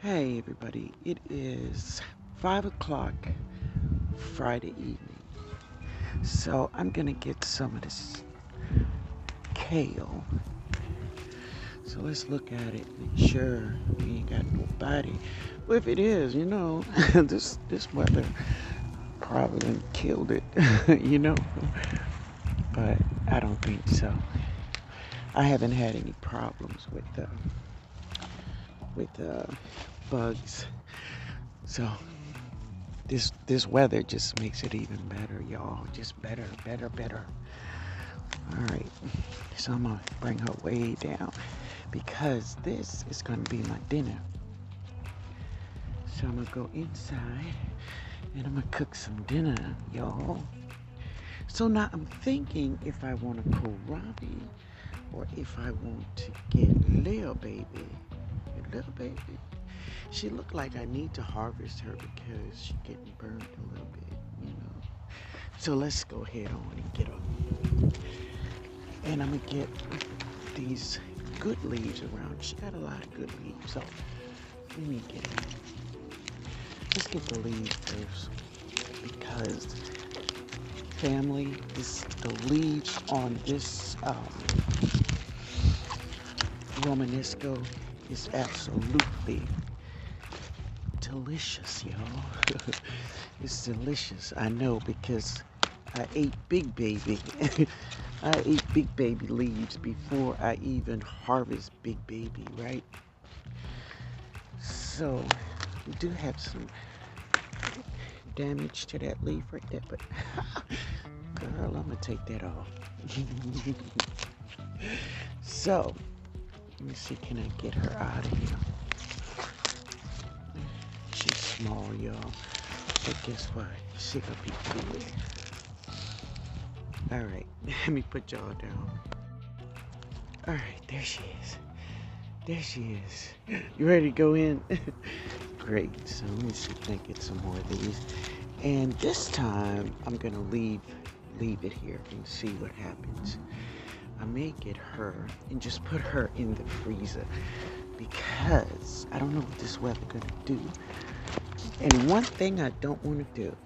Hey everybody, it is 5 o'clock Friday evening. So I'm gonna get some of this kale. So let's look at it, make sure we ain't got nobody. Well, if it is, this weather probably done killed it, you know. But I don't think so. I haven't had any problems with bugs. So this weather just makes it even better, y'all. Just better, better, better. All right, so I'm gonna bring her way down because this is gonna be my dinner. So I'm gonna go inside and I'm gonna cook some dinner, y'all. So now I'm thinking if I want a kohlrabi or if I want to get little baby. Little baby. She looked like I need to harvest her because she's getting burned a little bit. So let's go ahead on and get her. And I'm gonna get these good leaves around. She got a lot of good leaves. So let me get it. Let's get the leaves first because family, the leaves on this Romanesco is absolutely delicious, y'all. It's delicious. I know because I ate big baby. I ate big baby leaves before I even harvest big baby, right? So we do have some damage to that leaf right there, but girl, I'm gonna take that off. So let me see, can I get her out of here? She's small, y'all, but guess what? She gonna be good. All right, let me put y'all down. All right, there she is. There she is. You ready to go in? Great. So let me see if I can get some more of these. And this time I'm gonna leave it here and see what happens. I may get her and just put her in the freezer because I don't know what this weather gonna do. And one thing I don't want to do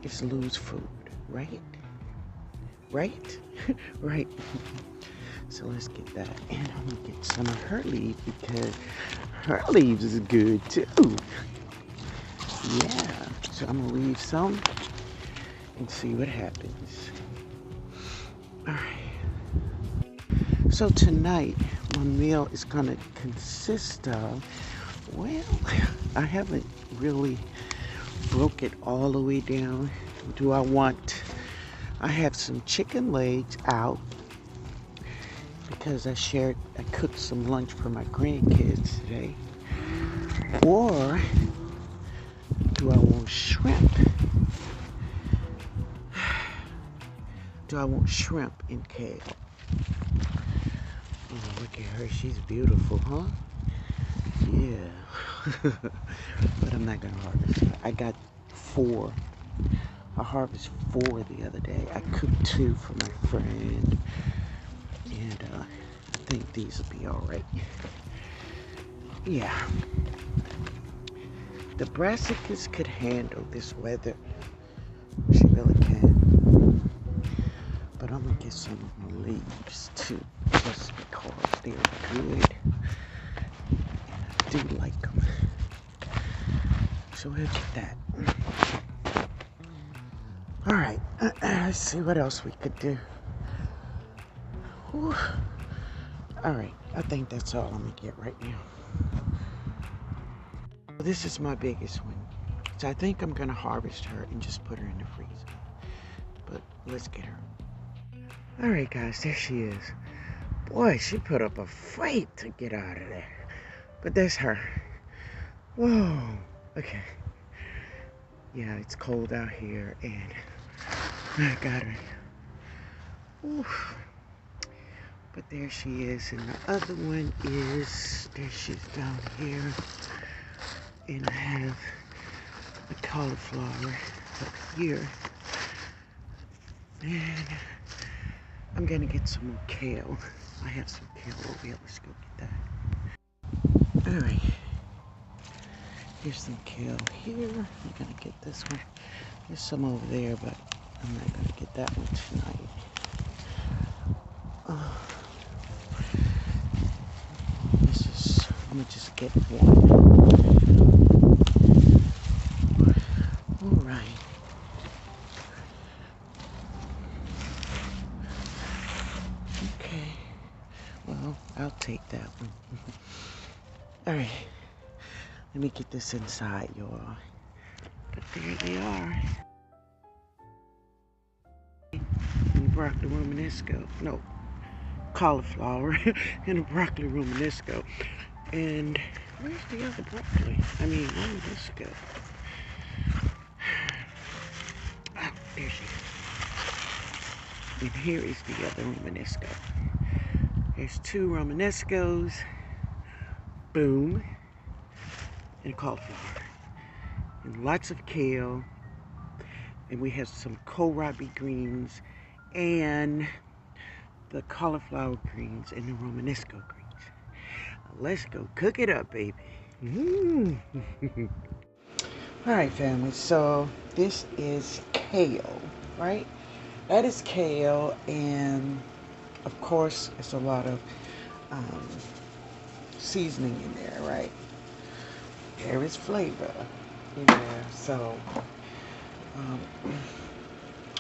is lose food, right? Right? Right. So let's get that. And I'm gonna get some of her leaves because her leaves is good too. Yeah. So I'm gonna leave some and see what happens. Alright. So tonight my meal is gonna consist of, well, I haven't really broke it all the way down. I have some chicken legs out because I cooked some lunch for my grandkids today. Or do I want shrimp? Do I want shrimp and kale? Oh, look at her. She's beautiful, huh? Yeah. But I'm not gonna harvest her. I got 4. I harvested 4 the other day. I cooked 2 for my friend. And I think these will be alright. Yeah. The brassicas could handle this weather. She really can. But I'm gonna get some of my leaves too, just because they're good. I do like them. So we'll get that. Alright, let's see what else we could do. Alright, I think that's all I'm gonna get right now. This is my biggest one. So I think I'm gonna harvest her and just put her in the freezer. But let's get her. Alright guys, there she is. Boy, she put up a fight to get out of there. But that's her. Whoa. Okay. Yeah, it's cold out here and I got her. Oof. But there she is, and the other one is, there she's down here. And I have the cauliflower up here. And I'm gonna get some more kale. I have some kale over here. Let's go get that. Alright. Here's some kale here. I'm gonna get this one. There's some over there, but I'm not gonna get that one tonight. I'm gonna just get one. All right. Okay. Well, I'll take that one. All right. Let me get this inside, y'all. But there they are. Broccoli romanesco. No, cauliflower and a broccoli romanesco. And where's the other broccoli? I mean, romanesco. Oh, there she is. And here is the other romanesco. There's 2 romanescos. Boom. And cauliflower. And lots of kale. And we have some kohlrabi greens and the cauliflower greens and the romanesco greens. Let's go cook it up, baby. All right, family. So this is kale, right? That is kale, and of course, it's a lot of seasoning in there, right? There is flavor in there, so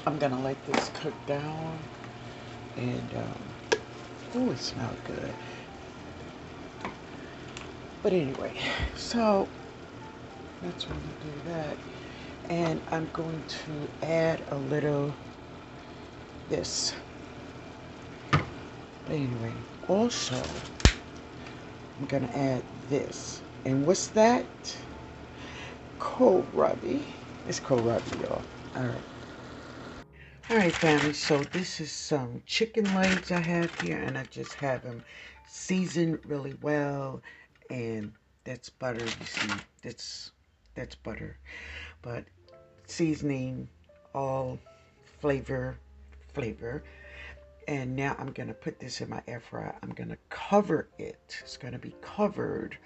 I'm gonna let this cook down, and oh, it smells good. But anyway, so that's when you do that, and I'm going to add a little this. But anyway, also I'm gonna add this, and what's that? Kohlrabi. It's kohlrabi, y'all. All right, family. So this is some chicken legs I have here, and I just have them seasoned really well, and that's butter. You see, that's butter, but seasoning, all flavor. And now I'm gonna put this in my air fryer. I'm gonna cover it. It's gonna be covered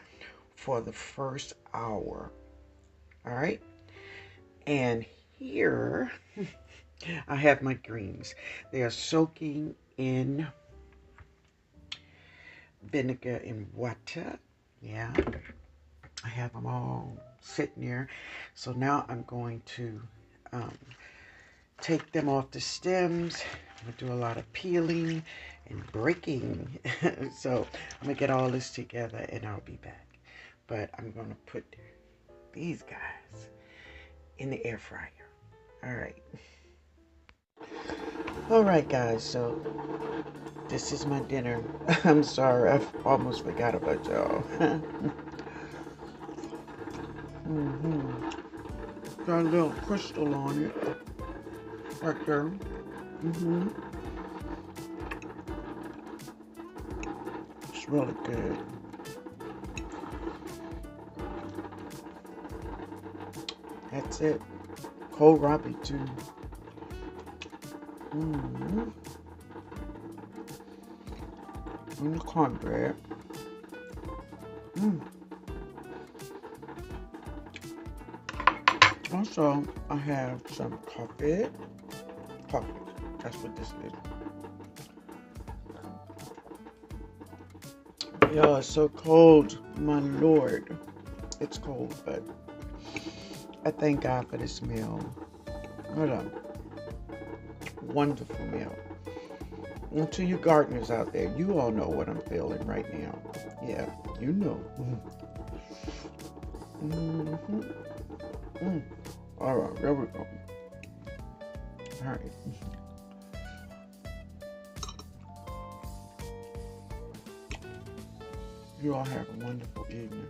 for the first hour. All right, and here I have my greens. They are soaking in vinegar and water. Yeah, I have them all sitting there. So now I'm going to take them off the stems. I'm going to do a lot of peeling and breaking. So I'm going to get all this together and I'll be back. But I'm going to put these guys in the air fryer. All right. All right, guys. So this is my dinner. I'm sorry. I almost forgot about y'all. Got a little crystal on it. Right there. It's really good. That's it. Kohlrabi too. And the cornbread. Also, I have some coffee. Coffee. That's what this is. Yo, it's so cold, my lord. It's cold, but I thank God for this meal. What a wonderful meal. And to you gardeners out there, you all know what I'm feeling right now. Yeah, you know. All right, there we go. All right. You all have a wonderful evening.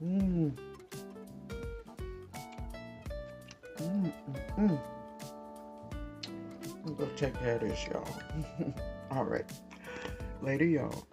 I'm gonna go take care of this, y'all. All right. Later, y'all.